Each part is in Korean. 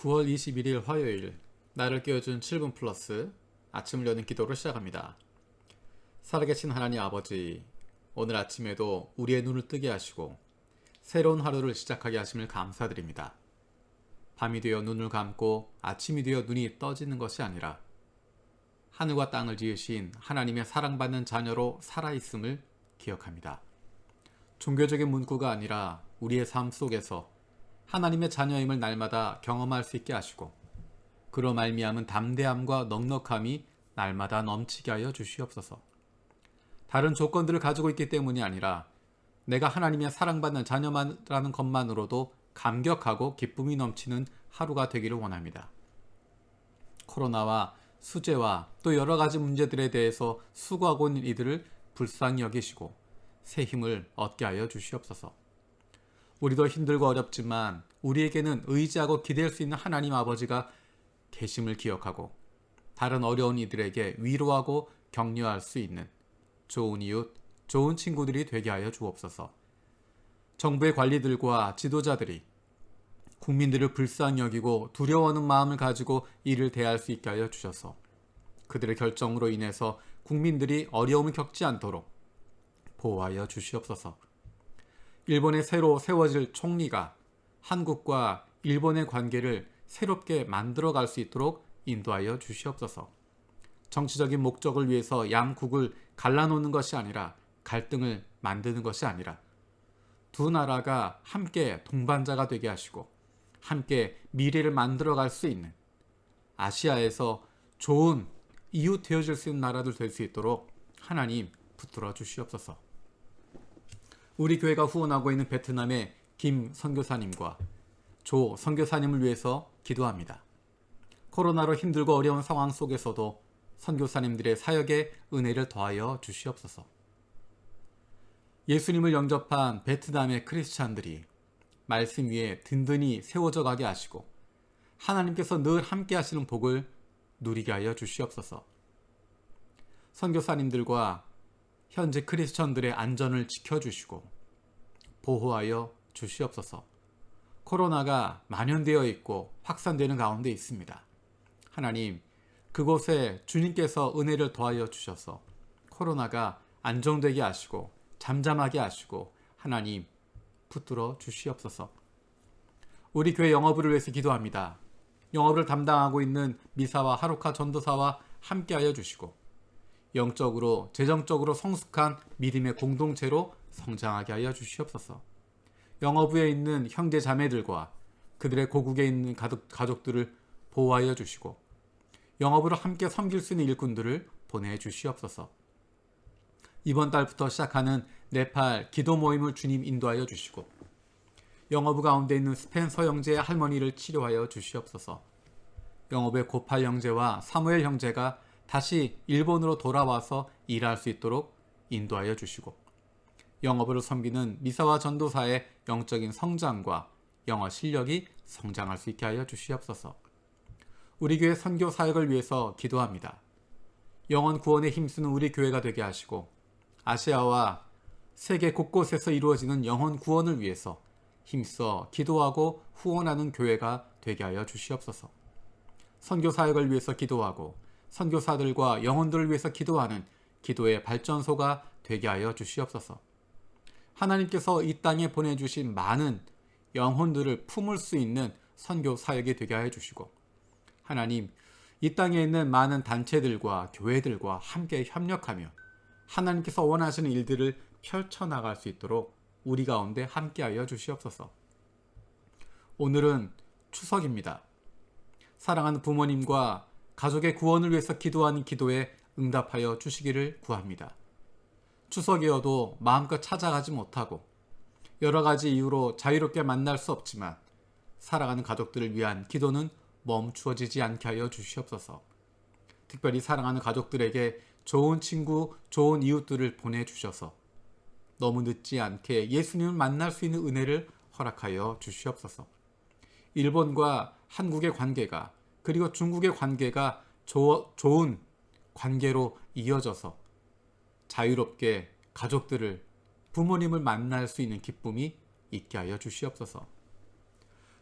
9월 21일 화요일, 나를 깨워준 7분 플러스 아침을 여는 기도로 시작합니다. 살아계신 하나님 아버지, 오늘 아침에도 우리의 눈을 뜨게 하시고 새로운 하루를 시작하게 하심을 감사드립니다. 밤이 되어 눈을 감고 아침이 되어 눈이 떠지는 것이 아니라 하늘과 땅을 지으신 하나님의 사랑받는 자녀로 살아있음을 기억합니다. 종교적인 문구가 아니라 우리의 삶 속에서 하나님의 자녀임을 날마다 경험할 수 있게 하시고 그로 말미암은 담대함과 넉넉함이 날마다 넘치게 하여 주시옵소서. 다른 조건들을 가지고 있기 때문이 아니라 내가 하나님의 사랑받는 자녀라는 것만으로도 감격하고 기쁨이 넘치는 하루가 되기를 원합니다. 코로나와 수재와 또 여러 가지 문제들에 대해서 수고하고 있는 이들을 불쌍히 여기시고 새 힘을 얻게 하여 주시옵소서. 우리도 힘들고 어렵지만 우리에게는 의지하고 기댈 수 있는 하나님 아버지가 계심을 기억하고 다른 어려운 이들에게 위로하고 격려할 수 있는 좋은 이웃, 좋은 친구들이 되게 하여 주옵소서. 정부의 관리들과 지도자들이 국민들을 불쌍히 여기고 두려워하는 마음을 가지고 이를 대할 수 있게 하여 주셔서 그들의 결정으로 인해서 국민들이 어려움을 겪지 않도록 보호하여 주시옵소서. 일본의 새로 세워질 총리가 한국과 일본의 관계를 새롭게 만들어갈 수 있도록 인도하여 주시옵소서. 정치적인 목적을 위해서 양국을 갈라놓는 것이 아니라 갈등을 만드는 것이 아니라 두 나라가 함께 동반자가 되게 하시고 함께 미래를 만들어갈 수 있는 아시아에서 좋은 이웃 되어질 수 있는 나라들 될 수 있도록 하나님 붙들어 주시옵소서. 우리 교회가 후원하고 있는 베트남의 김 선교사님과 조 선교사님을 위해서 기도합니다. 코로나로 힘들고 어려운 상황 속에서도 선교사님들의 사역에 은혜를 더하여 주시옵소서. 예수님을 영접한 베트남의 크리스찬들이 말씀 위에 든든히 세워져 가게 하시고 하나님께서 늘 함께 하시는 복을 누리게 하여 주시옵소서. 선교사님들과 현재 크리스천들의 안전을 지켜주시고 보호하여 주시옵소서. 코로나가 만연되어 있고 확산되는 가운데 있습니다. 하나님, 그곳에 주님께서 은혜를 더하여 주셔서 코로나가 안정되게 하시고 잠잠하게 하시고 하나님 붙들어 주시옵소서. 우리 교회 영어부를 위해서 기도합니다. 영어부를 담당하고 있는 미사와 하루카 전도사와 함께하여 주시고 영적으로 재정적으로 성숙한 믿음의 공동체로 성장하게 하여 주시옵소서. 영어부에 있는 형제 자매들과 그들의 고국에 있는 가족들을 보호하여 주시고 영어부를 함께 섬길 수 있는 일꾼들을 보내주시옵소서. 이번 달부터 시작하는 네팔 기도 모임을 주님 인도하여 주시고 영어부 가운데 있는 스펜서 형제의 할머니를 치료하여 주시옵소서. 영어부의 고팔 형제와 사무엘 형제가 다시 일본으로 돌아와서 일할 수 있도록 인도하여 주시고 영어부를 섬기는 미사와 전도사의 영적인 성장과 영어 실력이 성장할 수 있게 하여 주시옵소서. 우리 교회 선교 사역을 위해서 기도합니다. 영혼 구원에 힘쓰는 우리 교회가 되게 하시고 아시아와 세계 곳곳에서 이루어지는 영혼 구원을 위해서 힘써 기도하고 후원하는 교회가 되게 하여 주시옵소서. 선교 사역을 위해서 기도하고 선교사들과 영혼들을 위해서 기도하는 기도의 발전소가 되게 하여 주시옵소서. 하나님께서 이 땅에 보내주신 많은 영혼들을 품을 수 있는 선교 사역이 되게 하여 주시고 하나님, 이 땅에 있는 많은 단체들과 교회들과 함께 협력하며 하나님께서 원하시는 일들을 펼쳐나갈 수 있도록 우리 가운데 함께하여 주시옵소서. 오늘은 추석입니다. 사랑하는 부모님과 가족의 구원을 위해서 기도하는 기도에 응답하여 주시기를 구합니다. 추석이어도 마음껏 찾아가지 못하고 여러 가지 이유로 자유롭게 만날 수 없지만 사랑하는 가족들을 위한 기도는 멈추어지지 않게 하여 주시옵소서. 특별히 사랑하는 가족들에게 좋은 친구, 좋은 이웃들을 보내주셔서 너무 늦지 않게 예수님을 만날 수 있는 은혜를 허락하여 주시옵소서. 일본과 한국의 관계가 그리고 중국의 관계가 좋은 관계로 이어져서 자유롭게 가족들을 부모님을 만날 수 있는 기쁨이 있게 하여 주시옵소서.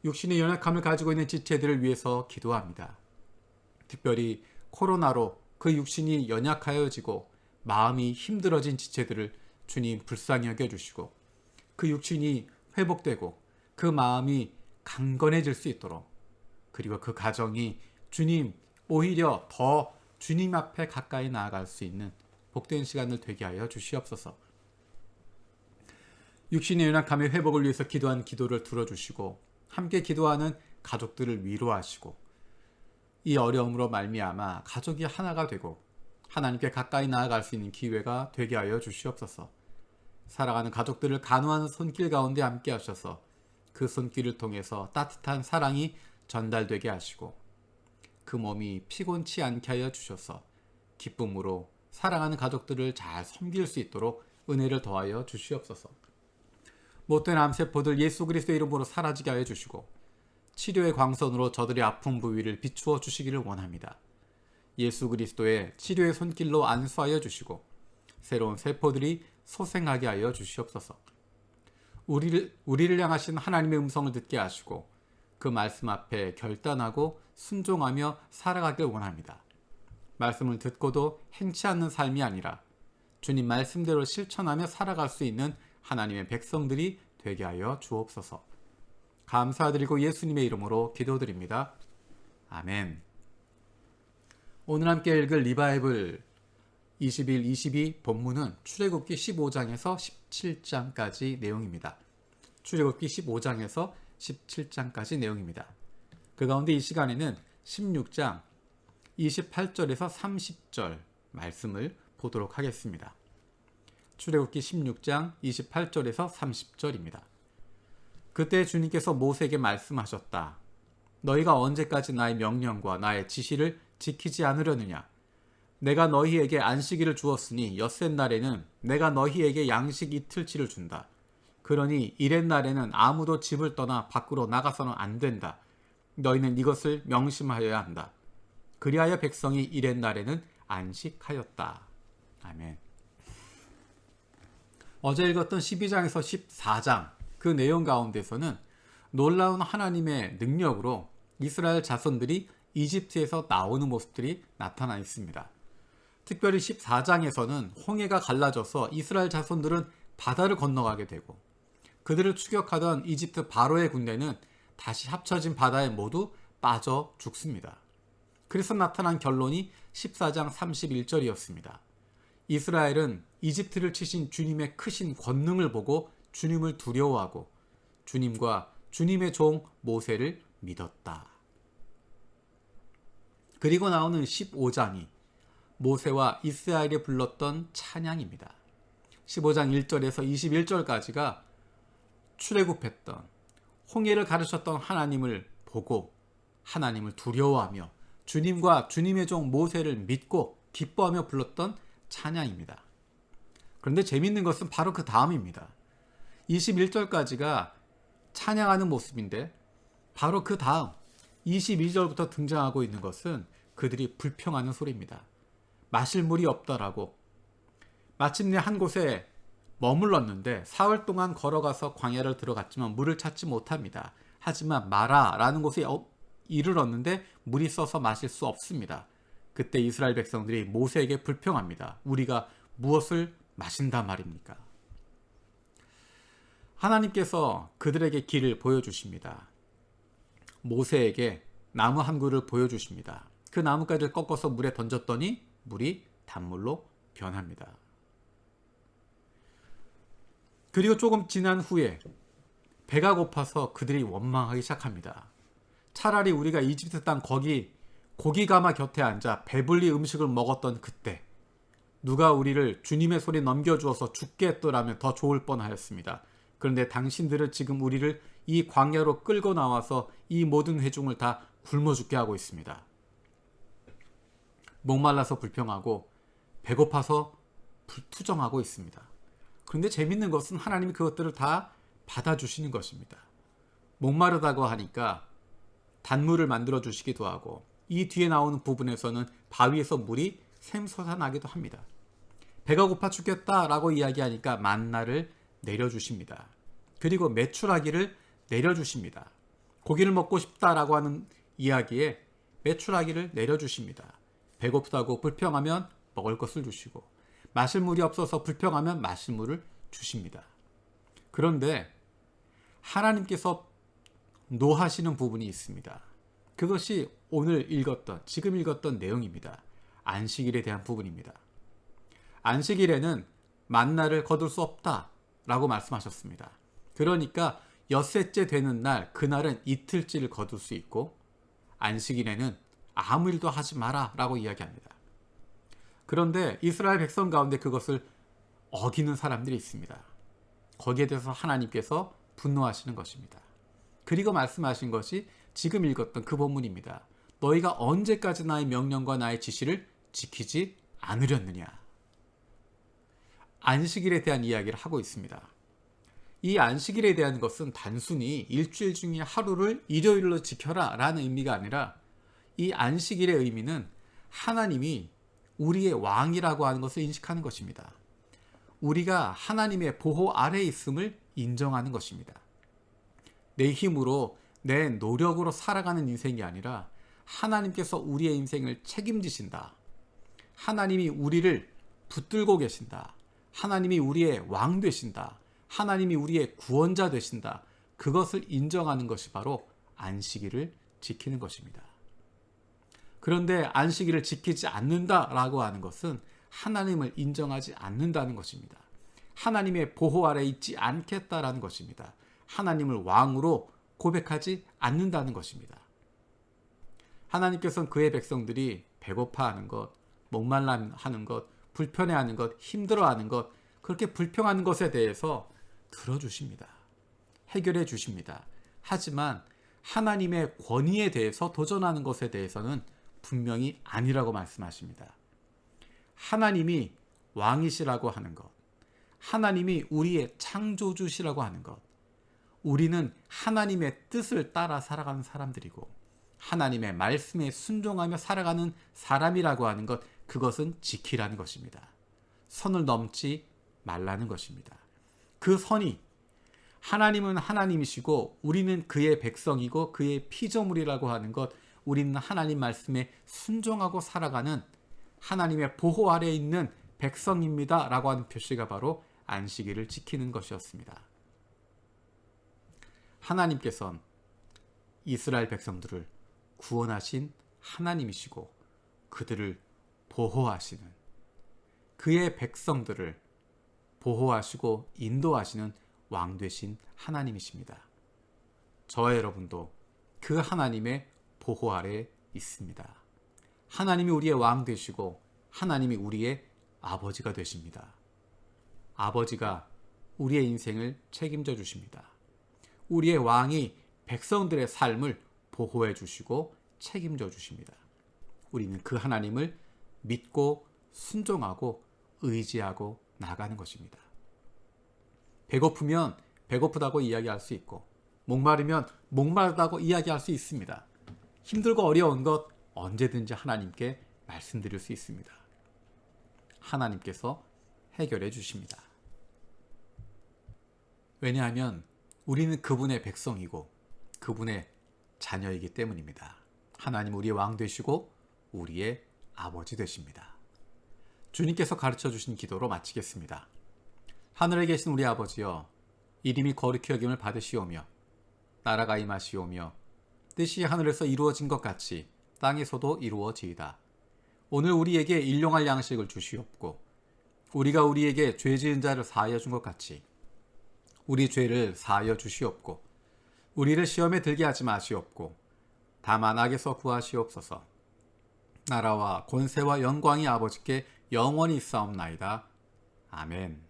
육신의 연약함을 가지고 있는 지체들을 위해서 기도합니다. 특별히 코로나로 그 육신이 연약하여지고 마음이 힘들어진 지체들을 주님 불쌍히 여겨주시고 그 육신이 회복되고 그 마음이 강건해질 수 있도록, 그리고 그 가정이 주님 오히려 더 주님 앞에 가까이 나아갈 수 있는 복된 시간을 되게 하여 주시옵소서. 육신의 연약함의 회복을 위해서 기도한 기도를 들어주시고 함께 기도하는 가족들을 위로하시고 이 어려움으로 말미암아 가족이 하나가 되고 하나님께 가까이 나아갈 수 있는 기회가 되게 하여 주시옵소서. 사랑하는 가족들을 간호하는 손길 가운데 함께 하셔서 그 손길을 통해서 따뜻한 사랑이 전달되게 하시고 그 몸이 피곤치 않게 하여 주셔서 기쁨으로 사랑하는 가족들을 잘 섬길 수 있도록 은혜를 더하여 주시옵소서. 못된 암세포들 예수 그리스도의 이름으로 사라지게 하여 주시고 치료의 광선으로 저들의 아픈 부위를 비추어 주시기를 원합니다. 예수 그리스도의 치료의 손길로 안수하여 주시고 새로운 세포들이 소생하게 하여 주시옵소서. 우리를 향하신 하나님의 음성을 듣게 하시고 그 말씀 앞에 결단하고 순종하며 살아가길 원합니다. 말씀을 듣고도 행치 않는 삶이 아니라 주님 말씀대로 실천하며 살아갈 수 있는 하나님의 백성들이 되게 하여 주옵소서. 감사드리고 예수님의 이름으로 기도드립니다. 아멘. 오늘 함께 읽을 리바이블 21, 22 본문은 출애굽기 15장에서 17장까지 내용입니다. 출애굽기 15장에서 17장까지 내용입니다. 그 가운데 이 시간에는 16장 28절에서 30절 말씀을 보도록 하겠습니다. 출애굽기 16장 28절에서 30절입니다. 그때 주님께서 모세에게 말씀하셨다. 너희가 언제까지 나의 명령과 나의 지시를 지키지 않으려느냐? 내가 너희에게 안식일을 주었으니 엿새 날에는 내가 너희에게 양식 이틀치를 준다. 그러니 이렛 날에는 아무도 집을 떠나 밖으로 나가서는 안 된다. 너희는 이것을 명심하여야 한다. 그리하여 백성이 이렛 날에는 안식하였다. 아멘. 어제 읽었던 12장에서 14장 그 내용 가운데서는 놀라운 하나님의 능력으로 이스라엘 자손들이 이집트에서 나오는 모습들이 나타나 있습니다. 특별히 14장에서는 홍해가 갈라져서 이스라엘 자손들은 바다를 건너가게 되고 그들을 추격하던 이집트 바로의 군대는 다시 합쳐진 바다에 모두 빠져 죽습니다. 그래서 나타난 결론이 14장 31절이었습니다. 이스라엘은 이집트를 치신 주님의 크신 권능을 보고 주님을 두려워하고 주님과 주님의 종 모세를 믿었다. 그리고 나오는 15장이 모세와 이스라엘이 불렀던 찬양입니다. 15장 1절에서 21절까지가 출애굽했던 홍해를 가르쳤던 하나님을 보고 하나님을 두려워하며 주님과 주님의 종 모세를 믿고 기뻐하며 불렀던 찬양입니다. 그런데 재밌는 것은 바로 그 다음입니다. 21절까지가 찬양하는 모습인데 바로 그 다음 22절부터 등장하고 있는 것은 그들이 불평하는 소리입니다. 마실 물이 없다라고 마침내 한 곳에 머물렀는데 사흘 동안 걸어가서 광야를 들어갔지만 물을 찾지 못합니다. 하지만 마라라는 곳에 이르렀는데 물이 써서 마실 수 없습니다. 그때 이스라엘 백성들이 모세에게 불평합니다. 우리가 무엇을 마신단 말입니까? 하나님께서 그들에게 길을 보여주십니다. 모세에게 나무 한 그루를 보여주십니다. 그 나뭇가지를 꺾어서 물에 던졌더니 물이 단물로 변합니다. 그리고 조금 지난 후에 배가 고파서 그들이 원망하기 시작합니다. 차라리 우리가 이집트 땅 거기 고기가마 곁에 앉아 배불리 음식을 먹었던 그때 누가 우리를 주님의 손에 넘겨주어서 죽게 했더라면 더 좋을 뻔하였습니다. 그런데 당신들은 지금 우리를 이 광야로 끌고 나와서 이 모든 회중을 다 굶어 죽게 하고 있습니다. 목말라서 불평하고 배고파서 투정하고 있습니다. 그런데 재밌는 것은 하나님이 그것들을 다 받아주시는 것입니다. 목마르다고 하니까 단물을 만들어 주시기도 하고 이 뒤에 나오는 부분에서는 바위에서 물이 샘솟아나기도 합니다. 배가 고파 죽겠다라고 이야기하니까 만나를 내려주십니다. 그리고 메추라기를 내려주십니다. 고기를 먹고 싶다라고 하는 이야기에 메추라기를 내려주십니다. 배고프다고 불평하면 먹을 것을 주시고 마실 물이 없어서 불평하면 마실 물을 주십니다. 그런데 하나님께서 노하시는 부분이 있습니다. 그것이 지금 읽었던 내용입니다. 안식일에 대한 부분입니다. 안식일에는 만나를 거둘 수 없다라고 말씀하셨습니다. 그러니까 엿새째 되는 날, 그날은 이틀째를 거둘 수 있고 안식일에는 아무 일도 하지 마라 라고 이야기합니다. 그런데 이스라엘 백성 가운데 그것을 어기는 사람들이 있습니다. 거기에 대해서 하나님께서 분노하시는 것입니다. 그리고 말씀하신 것이 지금 읽었던 그 본문입니다. 너희가 언제까지 나의 명령과 나의 지시를 지키지 않으렸느냐. 안식일에 대한 이야기를 하고 있습니다. 이 안식일에 대한 것은 단순히 일주일 중에 하루를 일요일로 지켜라 라는 의미가 아니라 이 안식일의 의미는 하나님이 우리의 왕이라고 하는 것을 인식하는 것입니다. 우리가 하나님의 보호 아래에 있음을 인정하는 것입니다. 내 힘으로 내 노력으로 살아가는 인생이 아니라 하나님께서 우리의 인생을 책임지신다. 하나님이 우리를 붙들고 계신다. 하나님이 우리의 왕 되신다. 하나님이 우리의 구원자 되신다. 그것을 인정하는 것이 바로 안식일을 지키는 것입니다. 그런데 안식일을 지키지 않는다라고 하는 것은 하나님을 인정하지 않는다는 것입니다. 하나님의 보호 아래 있지 않겠다라는 것입니다. 하나님을 왕으로 고백하지 않는다는 것입니다. 하나님께서는 그의 백성들이 배고파하는 것, 목말라 하는 것, 불편해하는 것, 힘들어하는 것, 그렇게 불평하는 것에 대해서 들어주십니다. 해결해 주십니다. 하지만 하나님의 권위에 대해서 도전하는 것에 대해서는 분명히 아니라고 말씀하십니다. 하나님이 왕이시라고 하는 것, 하나님이 우리의 창조주시라고 하는 것, 우리는 하나님의 뜻을 따라 살아가는 사람들이고 하나님의 말씀에 순종하며 살아가는 사람이라고 하는 것, 그것은 지키라는 것입니다. 선을 넘지 말라는 것입니다. 그 선이 하나님은 하나님이시고 우리는 그의 백성이고 그의 피조물이라고 하는 것, 우리는 하나님 말씀에 순종하고 살아가는 하나님의 보호 아래에 있는 백성입니다 라고 하는 표시가 바로 안식일을 지키는 것이었습니다. 하나님께서는 이스라엘 백성들을 구원하신 하나님이시고 그들을 보호하시는, 그의 백성들을 보호하시고 인도하시는 왕 되신 하나님이십니다. 저와 여러분도 그 하나님의 보호 아래에 있습니다. 하나님이 우리의 왕 되시고 하나님이 우리의 아버지가 되십니다. 아버지가 우리의 인생을 책임져 주십니다. 우리의 왕이 백성들의 삶을 보호해 주시고 책임져 주십니다. 우리는 그 하나님을 믿고 순종하고 의지하고 나가는 것입니다. 배고프면 배고프다고 이야기할 수 있고 목마르면 목마르다고 이야기할 수 있습니다. 힘들고 어려운 것 언제든지 하나님께 말씀드릴 수 있습니다. 하나님께서 해결해 주십니다. 왜냐하면 우리는 그분의 백성이고 그분의 자녀이기 때문입니다. 하나님 우리의 왕 되시고 우리의 아버지 되십니다. 주님께서 가르쳐 주신 기도로 마치겠습니다. 하늘에 계신 우리 아버지여, 이름이 거룩히 여김을 받으시오며 나라가 임하시오며 뜻이 하늘에서 이루어진 것 같이 땅에서도 이루어지이다. 오늘 우리에게 일용할 양식을 주시옵고 우리가 우리에게 죄 지은 자를 사하여 준 것 같이 우리 죄를 사하여 주시옵고 우리를 시험에 들게 하지 마시옵고 다만 악에서 구하시옵소서. 나라와 권세와 영광이 아버지께 영원히 있사옵나이다. 아멘.